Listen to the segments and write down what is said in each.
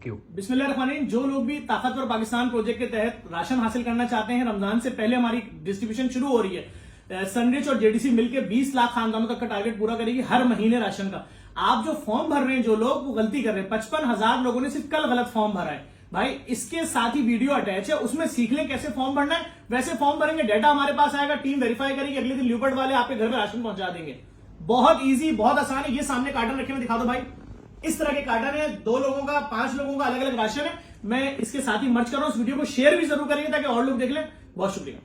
क्यों? बिस्मिल्लाहिर्रहमानिर्रहीम। जो लोग भी ताकतवर पाकिस्तान प्रोजेक्ट के तहत राशन हासिल करना चाहते हैं, रमजान से पहले हमारी डिस्ट्रीब्यूशन शुरू हो रही है। सनरिच और जेडीसी मिलकर 20 लाख खानदानों तक का टारगेट पूरा करेगी हर महीने राशन का। आप जो फॉर्म भर रहे हैं, जो लोग वो गलती कर रहे हैं, 55,000 लोगों ने सिर्फ कल गलत फॉर्म भरा है भाई। इसके साथ ही वीडियो अटैच है, उसमें सीख लें कैसे फॉर्म भरना है। वैसे फॉर्म भरेंगे, डेटा हमारे पास आएगा, टीम वेरीफाई करेगी, अगले दिन ल्यूपर्ड वाले आपके घर में राशन पहुंचा देंगे। बहुत इजी, बहुत आसान है। ये सामने कार्टन रखे हुए दिखा दो भाई, इस तरह के कार्टन है, 2 लोगों का, 5 लोगों का अलग अलग राशन है। मैं इसके साथ ही मर्ज कर रहा हूं। इस वीडियो को शेयर भी जरूर करिए ताकि और लोग देख लें। बहुत शुक्रिया।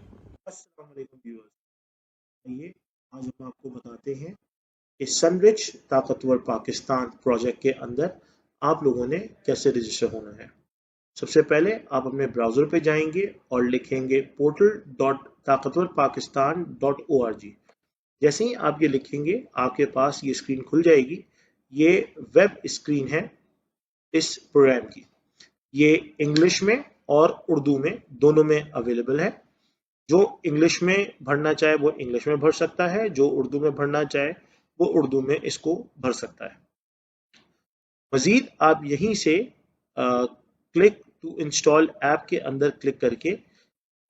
अस्सलाम वालेकुम व्यूअर्स, आइए आज हम आपको बताते हैं कि सनरिच ताकतवर पाकिस्तान प्रोजेक्ट के अंदर आप लोगों ने कैसे रजिस्टर होना है। सबसे पहले आप अपने ब्राउज़र पे जाएंगे और लिखेंगे portal.ताकतवरपाकिस्तान.org। जैसे ही आप ये लिखेंगे आपके पास ये स्क्रीन खुल जाएगी। ये वेब स्क्रीन है इस प्रोग्राम की। ये इंग्लिश में और उर्दू में दोनों में अवेलेबल है। जो इंग्लिश में भरना चाहे वो इंग्लिश में भर सकता है, जो उर्दू में भरना चाहे वो उर्दू में इसको भर सकता है। मजीद आप यहीं से क्लिक टू इंस्टॉल ऐप के अंदर क्लिक करके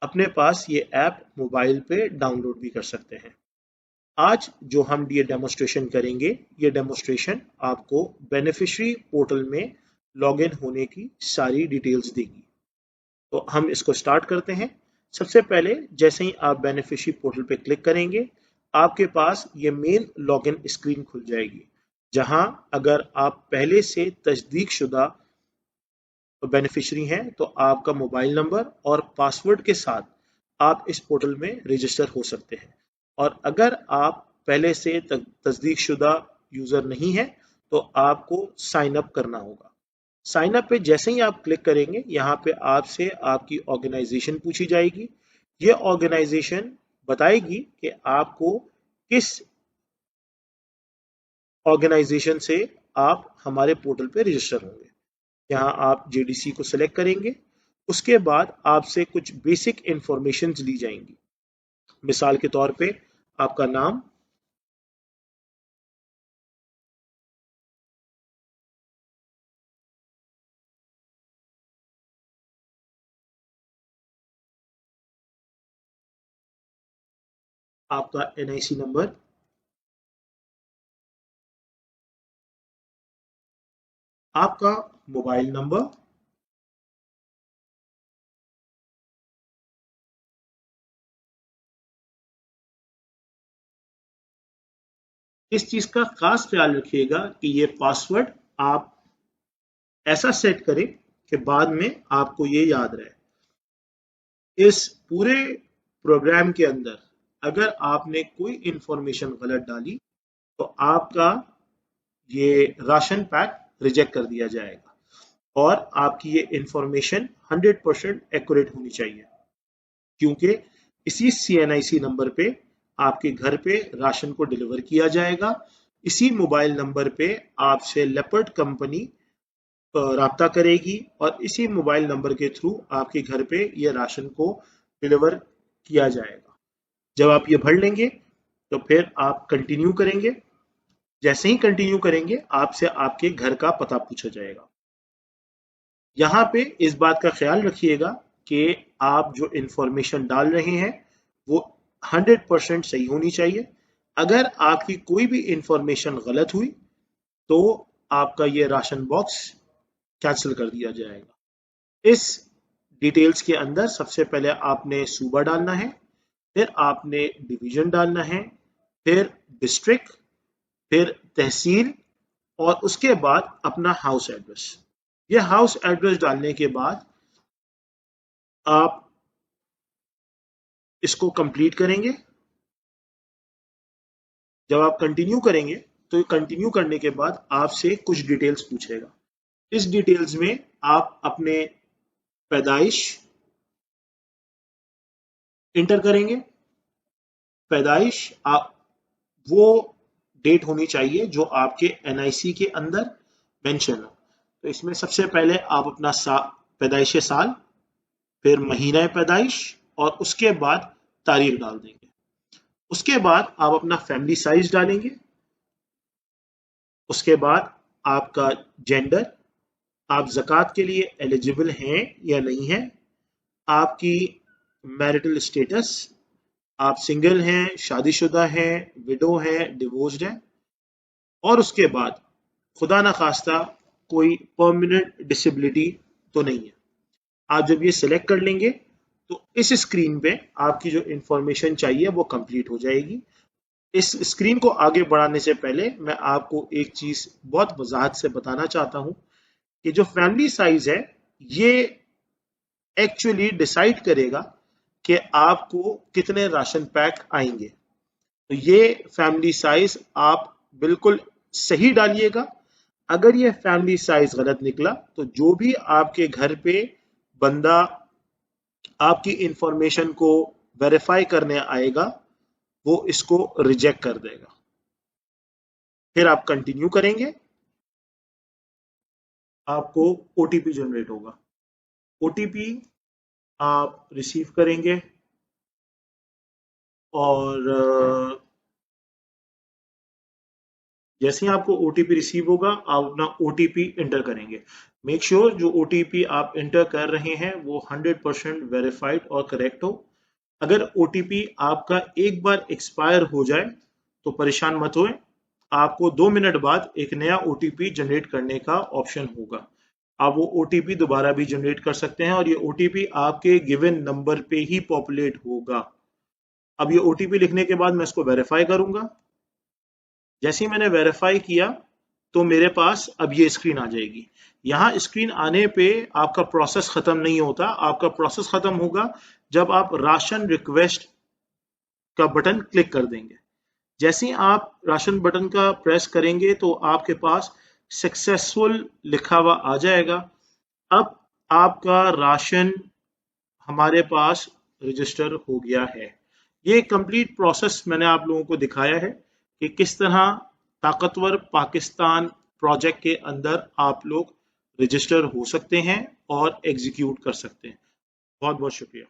अपने पास ये ऐप मोबाइल पे डाउनलोड भी कर सकते हैं। आज जो हम ये डेमोस्ट्रेशन करेंगे, ये डेमोस्ट्रेशन आपको बेनिफिशियरी पोर्टल में लॉगिन होने की सारी डिटेल्स देगी। तो हम इसको स्टार्ट करते हैं। सबसे पहले जैसे ही आप बेनिफिशियरी पोर्टल पे क्लिक करेंगे आपके पास ये मेन लॉगिन स्क्रीन खुल जाएगी, जहां अगर आप पहले से तस्दीक शुदा बेनिफिशियरी हैं तो आपका मोबाइल नंबर और पासवर्ड के साथ आप इस पोर्टल में रजिस्टर हो सकते हैं। और अगर आप पहले से तस्दीक शुदा यूज़र नहीं है तो आपको साइन अप करना होगा। साइन अप पे जैसे ही आप क्लिक करेंगे यहाँ पे आपसे आपकी ऑर्गेनाइजेशन पूछी जाएगी। ये ऑर्गेनाइजेशन बताएगी कि आपको किस ऑर्गेनाइजेशन से आप हमारे पोर्टल पे रजिस्टर होंगे। यहाँ आप जेडीसी को सिलेक्ट करेंगे। उसके बाद आपसे कुछ बेसिक इंफॉर्मेशन ली जाएंगी। मिसाल के तौर पे आपका नाम, आपका एनआईसी नंबर, आपका मोबाइल नंबर, इस चीज का खास ख्याल रखिएगा कि ये पासवर्ड आप ऐसा सेट करें कि बाद में आपको ये याद रहे। इस पूरे प्रोग्राम के अंदर अगर आपने कोई इंफॉर्मेशन गलत डाली तो आपका ये राशन पैक रिजेक्ट कर दिया जाएगा और आपकी ये इंफॉर्मेशन 100% एक्यूरेट होनी चाहिए, क्योंकि इसी CNIC नंबर पे आपके घर पे राशन को डिलीवर किया जाएगा। इसी मोबाइल नंबर पे आपसे लेपर्ड कंपनी राब्ता करेगी और इसी मोबाइल नंबर के थ्रू आपके घर पे ये राशन को डिलीवर किया जाएगा। जब आप ये भर लेंगे तो फिर आप कंटिन्यू करेंगे। जैसे ही कंटिन्यू करेंगे आपसे आपके घर का पता पूछा जाएगा। यहाँ पे इस बात का ख्याल रखिएगा कि आप जो इंफॉर्मेशन डाल रहे हैं वो 100% सही होनी चाहिए। अगर आपकी कोई भी इंफॉर्मेशन गलत हुई तो आपका ये राशन बॉक्स कैंसिल कर दिया जाएगा। इस डिटेल्स के अंदर सबसे पहले आपने सूबा डालना है, फिर आपने डिवीजन डालना है, फिर डिस्ट्रिक्ट, फिर तहसील और उसके बाद अपना हाउस एड्रेस। ये हाउस एड्रेस डालने के बाद आप इसको कंप्लीट करेंगे। जब आप कंटिन्यू करेंगे तो कंटिन्यू करने के बाद आपसे कुछ डिटेल्स पूछेगा। इस डिटेल्स में आप अपने पैदाइश इंटर करेंगे। पैदाइश आप वो डेट होनी चाहिए जो आपके NIC के अंदर मेंशन हो। तो इसमें सबसे पहले आप अपना पैदाइश साल, फिर महीना पैदाइश और उसके बाद तारीख डाल देंगे। उसके बाद आप अपना फैमिली साइज डालेंगे। उसके बाद आपका जेंडर, आप ज़कात के लिए एलिजिबल हैं या नहीं हैं, आपकी मैरिटल स्टेटस, आप सिंगल हैं, शादीशुदा हैं, विडो हैं, डिवोर्स्ड हैं, और उसके बाद खुदा ना खास्ता कोई परमानेंट डिसेबिलिटी तो नहीं है। आप जब ये सिलेक्ट कर लेंगे तो इस स्क्रीन पे आपकी जो इंफॉर्मेशन चाहिए वो कंप्लीट हो जाएगी। इस स्क्रीन को आगे बढ़ाने से पहले मैं आपको एक चीज बहुत वजाहत से बताना चाहता हूं कि जो फैमिली साइज है ये एक्चुअली डिसाइड करेगा कि आपको कितने राशन पैक आएंगे। तो ये फैमिली साइज आप बिल्कुल सही डालिएगा। अगर ये फैमिली साइज गलत निकला तो जो भी आपके घर पे बंदा आपकी इंफॉर्मेशन को वेरीफाई करने आएगा वो इसको रिजेक्ट कर देगा। फिर आप कंटिन्यू करेंगे, आपको ओटीपी जनरेट होगा। ओटीपी आप रिसीव करेंगे और जैसे ही आपको ओटीपी रिसीव होगा आप अपना ओटीपी इंटर करेंगे। मेक श्योर जो ओटीपी आप इंटर कर रहे हैं वो 100% वेरीफाइड और करेक्ट हो। अगर ओटीपी आपका एक बार एक्सपायर हो जाए तो परेशान मत होए, आपको 2 मिनट बाद एक नया ओटीपी जनरेट करने का ऑप्शन होगा। आप वो ओटीपी दोबारा भी जनरेट कर सकते हैं और ये ओटीपी आपके गिवन नंबर पे ही पॉपुलेट होगा। अब ये ओटीपी लिखने के बाद मैं इसको वेरीफाई करूंगा। जैसे ही मैंने वेरीफाई किया तो मेरे पास अब ये स्क्रीन आ जाएगी। यहाँ स्क्रीन आने पे आपका प्रोसेस खत्म नहीं होता, आपका प्रोसेस खत्म होगा जब आप राशन रिक्वेस्ट का बटन क्लिक कर देंगे। जैसे ही आप राशन बटन का प्रेस करेंगे तो आपके पास सक्सेसफुल लिखा हुआ आ जाएगा। अब आपका राशन हमारे पास रजिस्टर हो गया है। ये कंप्लीट प्रोसेस मैंने आप लोगों को दिखाया है कि किस तरह ताकतवर पाकिस्तान प्रोजेक्ट के अंदर आप लोग रजिस्टर हो सकते हैं और एग्जीक्यूट कर सकते हैं। बहुत बहुत शुक्रिया।